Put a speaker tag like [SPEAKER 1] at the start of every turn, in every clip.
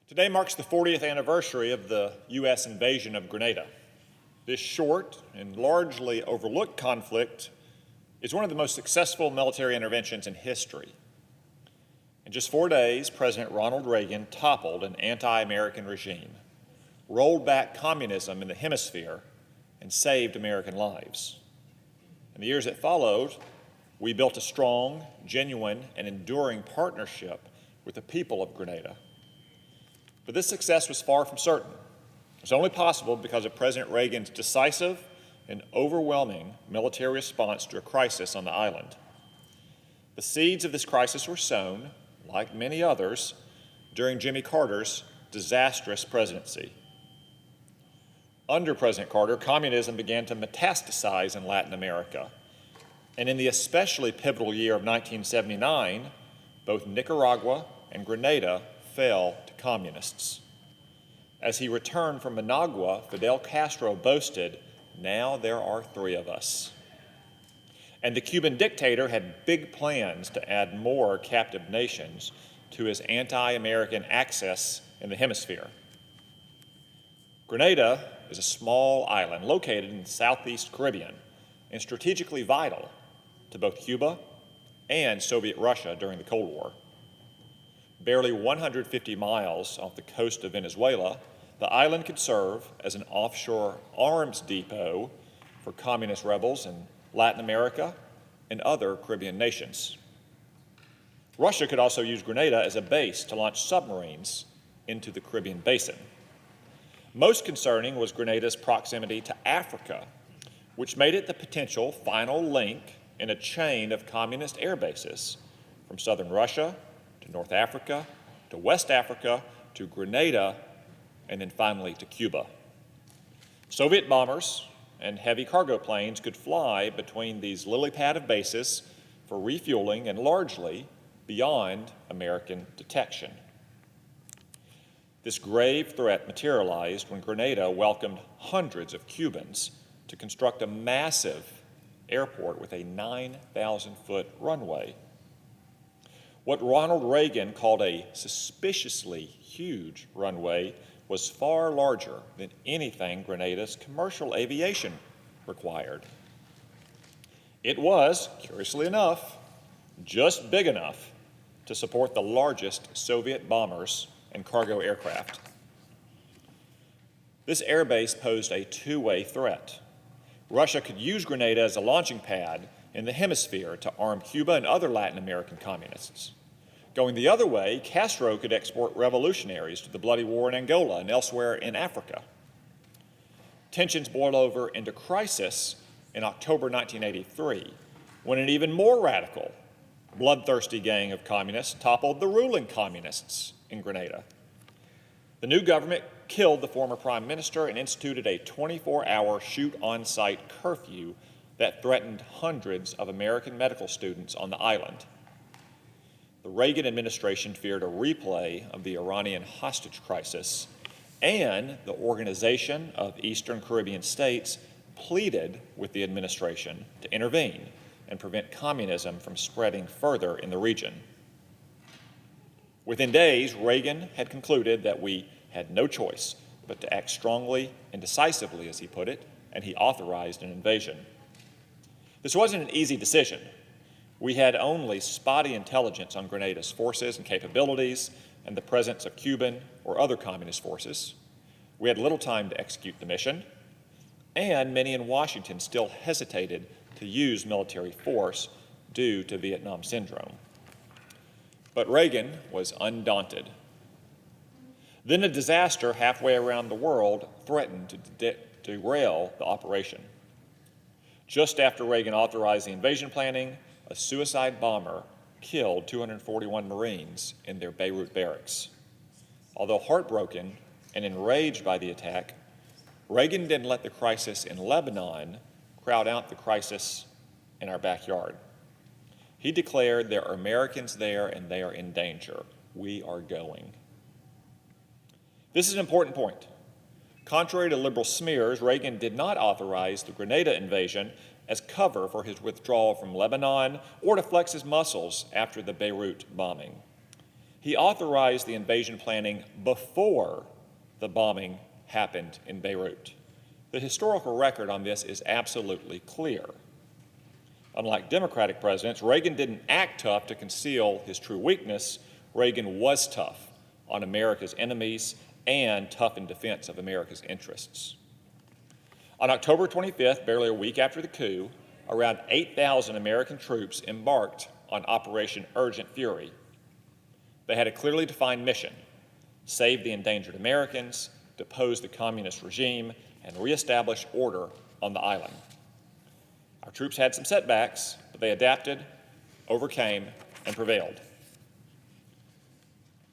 [SPEAKER 1] Today marks the 40th anniversary of the U.S. invasion of Grenada. This short and largely overlooked conflict is one of the most successful military interventions in history. In just 4 days, President Ronald Reagan toppled an anti-American regime, rolled back communism in the hemisphere, and saved American lives. In the years that followed, we built a strong, genuine, and enduring partnership with the people of Grenada. But this success was far from certain. It was only possible because of President Reagan's decisive and overwhelming military response to a crisis on the island. The seeds of this crisis were sown, like many others, during Jimmy Carter's disastrous presidency. Under President Carter, communism began to metastasize in Latin America. And in the especially pivotal year of 1979, both Nicaragua and Grenada fell to communists. As he returned from Managua, Fidel Castro boasted, "Now there are 3 of us." And the Cuban dictator had big plans to add more captive nations to his anti-American axis in the hemisphere. Grenada is a small island located in the southeast Caribbean and strategically vital to both Cuba and Soviet Russia during the Cold War. Barely 150 miles off the coast of Venezuela, the island could serve as an offshore arms depot for communist rebels in Latin America and other Caribbean nations. Russia could also use Grenada as a base to launch submarines into the Caribbean basin. Most concerning was Grenada's proximity to Africa, which made it the potential final link in a chain of communist air bases from southern Russia to North Africa to West Africa to Grenada and then finally to Cuba. Soviet bombers and heavy cargo planes could fly between these lily pad of bases for refueling and largely beyond American detection. This grave threat materialized when Grenada welcomed hundreds of Cubans to construct a massive airport with a 9,000-foot runway. What Ronald Reagan called a suspiciously huge runway was far larger than anything Grenada's commercial aviation required. It was, curiously enough, just big enough to support the largest Soviet bombers and cargo aircraft. This airbase posed a two-way threat. Russia could use Grenada as a launching pad in the hemisphere to arm Cuba and other Latin American communists. Going the other way, Castro could export revolutionaries to the bloody war in Angola and elsewhere in Africa. Tensions boiled over into crisis in October 1983, when an even more radical, bloodthirsty gang of communists toppled the ruling communists in Grenada. The new government killed the former prime minister and instituted a 24-hour shoot-on-sight curfew that threatened hundreds of American medical students on the island. The Reagan administration feared a replay of the Iranian hostage crisis, and the Organization of Eastern Caribbean States pleaded with the administration to intervene and prevent communism from spreading further in the region. Within days, Reagan had concluded that we had no choice but to act strongly and decisively, as he put it, and he authorized an invasion. This wasn't an easy decision. We had only spotty intelligence on Grenada's forces and capabilities and the presence of Cuban or other communist forces. We had little time to execute the mission, and many in Washington still hesitated to use military force due to Vietnam syndrome. But Reagan was undaunted. Then a disaster halfway around the world threatened to derail the operation. Just after Reagan authorized the invasion planning, a suicide bomber killed 241 Marines in their Beirut barracks. Although heartbroken and enraged by the attack, Reagan didn't let the crisis in Lebanon crowd out the crisis in our backyard. He declared, "There are Americans there and they are in danger. We are going." This is an important point. Contrary to liberal smears, Reagan did not authorize the Grenada invasion as cover for his withdrawal from Lebanon or to flex his muscles after the Beirut bombing. He authorized the invasion planning before the bombing happened in Beirut. The historical record on this is absolutely clear. Unlike Democratic presidents, Reagan didn't act tough to conceal his true weakness. Reagan was tough on America's enemies and tough in defense of America's interests. On October 25th, barely a week after the coup, around 8,000 American troops embarked on Operation Urgent Fury. They had a clearly defined mission: save the endangered Americans, depose the communist regime, and reestablish order on the island. Our troops had some setbacks, but they adapted, overcame, and prevailed.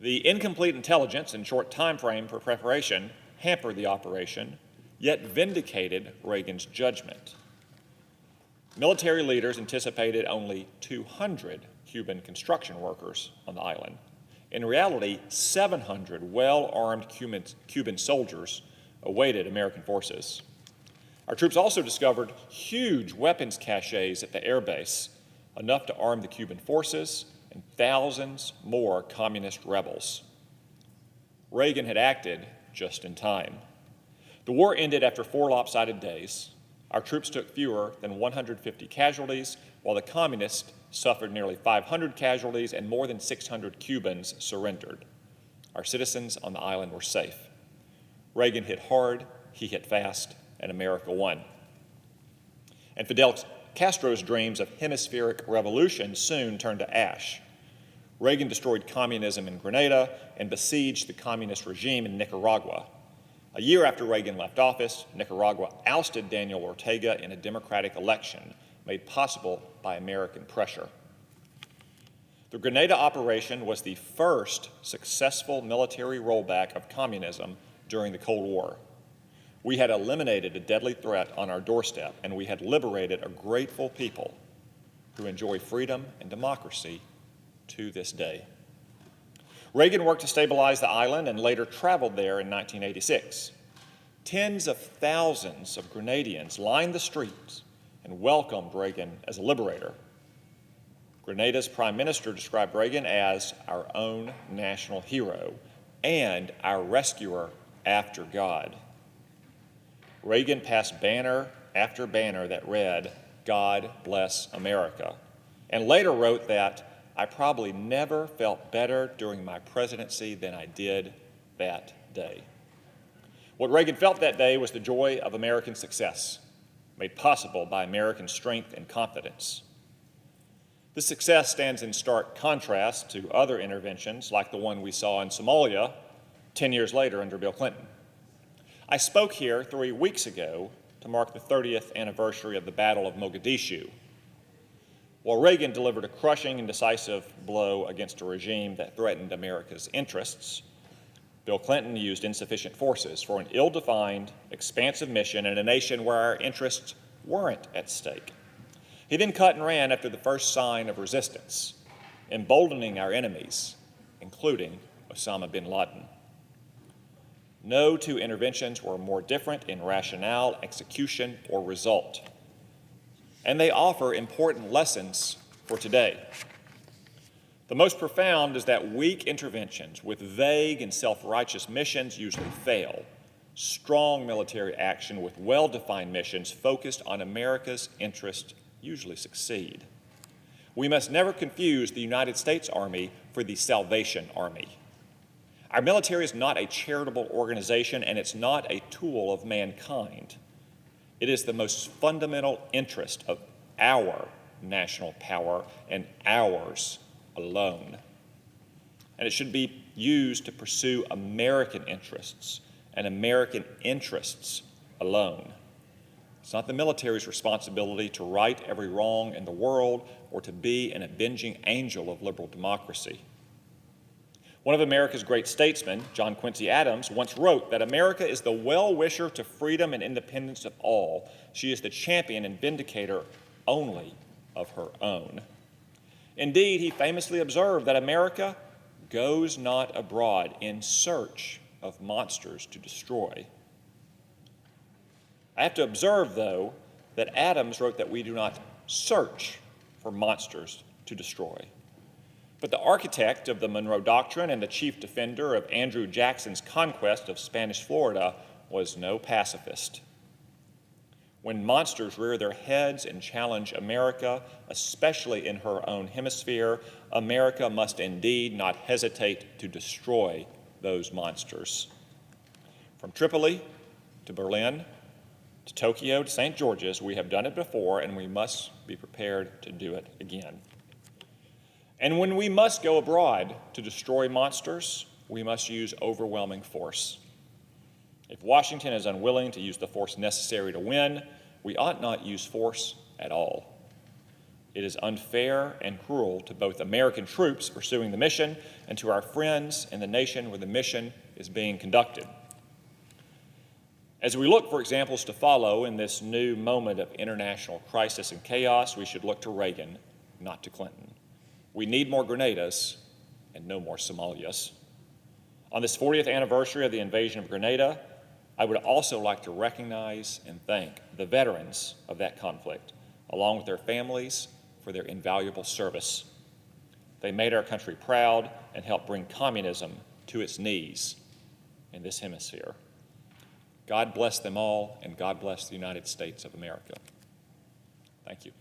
[SPEAKER 1] The incomplete intelligence and short time frame for preparation hampered the operation, yet vindicated Reagan's judgment. Military leaders anticipated only 200 Cuban construction workers on the island. In reality, 700 well-armed Cuban soldiers awaited American forces. Our troops also discovered huge weapons caches at the air base, enough to arm the Cuban forces and thousands more communist rebels. Reagan had acted just in time. The war ended after 4 lopsided days. Our troops took fewer than 150 casualties, while the communists suffered nearly 500 casualties and more than 600 Cubans surrendered. Our citizens on the island were safe. Reagan hit hard, he hit fast, and America won. And Fidel Castro's dreams of hemispheric revolution soon turned to ash. Reagan destroyed communism in Grenada and besieged the communist regime in Nicaragua. A year after Reagan left office, Nicaragua ousted Daniel Ortega in a democratic election made possible by American pressure. The Grenada operation was the first successful military rollback of communism during the Cold War. We had eliminated a deadly threat on our doorstep, and we had liberated a grateful people who enjoy freedom and democracy to this day. Reagan worked to stabilize the island and later traveled there in 1986. Tens of thousands of Grenadians lined the streets and welcomed Reagan as a liberator. Grenada's prime minister described Reagan as our own national hero and our rescuer after God. Reagan passed banner after banner that read, "God bless America," and later wrote that, "I probably never felt better during my presidency than I did that day." What Reagan felt that day was the joy of American success, made possible by American strength and confidence. This success stands in stark contrast to other interventions like the one we saw in Somalia 10 years later under Bill Clinton. I spoke here 3 weeks ago to mark the 30th anniversary of the Battle of Mogadishu. While Reagan delivered a crushing and decisive blow against a regime that threatened America's interests, Bill Clinton used insufficient forces for an ill-defined, expansive mission in a nation where our interests weren't at stake. He then cut and ran after the first sign of resistance, emboldening our enemies, including Osama bin Laden. No two interventions were more different in rationale, execution, or result. And they offer important lessons for today. The most profound is that weak interventions with vague and self-righteous missions usually fail. Strong military action with well-defined missions focused on America's interests usually succeed. We must never confuse the United States Army for the Salvation Army. Our military is not a charitable organization, and it's not a tool of mankind. It is the most fundamental interest of our national power and ours alone. And it should be used to pursue American interests and American interests alone. It's not the military's responsibility to right every wrong in the world or to be an avenging angel of liberal democracy. One of America's great statesmen, John Quincy Adams, once wrote that America is the well-wisher to freedom and independence of all. She is the champion and vindicator only of her own. Indeed, he famously observed that America goes not abroad in search of monsters to destroy. I have to observe, though, that Adams wrote that we do not search for monsters to destroy. But the architect of the Monroe Doctrine and the chief defender of Andrew Jackson's conquest of Spanish Florida was no pacifist. When monsters rear their heads and challenge America, especially in her own hemisphere, America must indeed not hesitate to destroy those monsters. From Tripoli to Berlin to Tokyo to St. George's, we have done it before, and we must be prepared to do it again. And when we must go abroad to destroy monsters, we must use overwhelming force. If Washington is unwilling to use the force necessary to win, we ought not use force at all. It is unfair and cruel to both American troops pursuing the mission and to our friends in the nation where the mission is being conducted. As we look for examples to follow in this new moment of international crisis and chaos, we should look to Reagan, not to Clinton. We need more Grenadas and no more Somalias. On this 40th anniversary of the invasion of Grenada, I would also like to recognize and thank the veterans of that conflict, along with their families, for their invaluable service. They made our country proud and helped bring communism to its knees in this hemisphere. God bless them all, and God bless the United States of America. Thank you.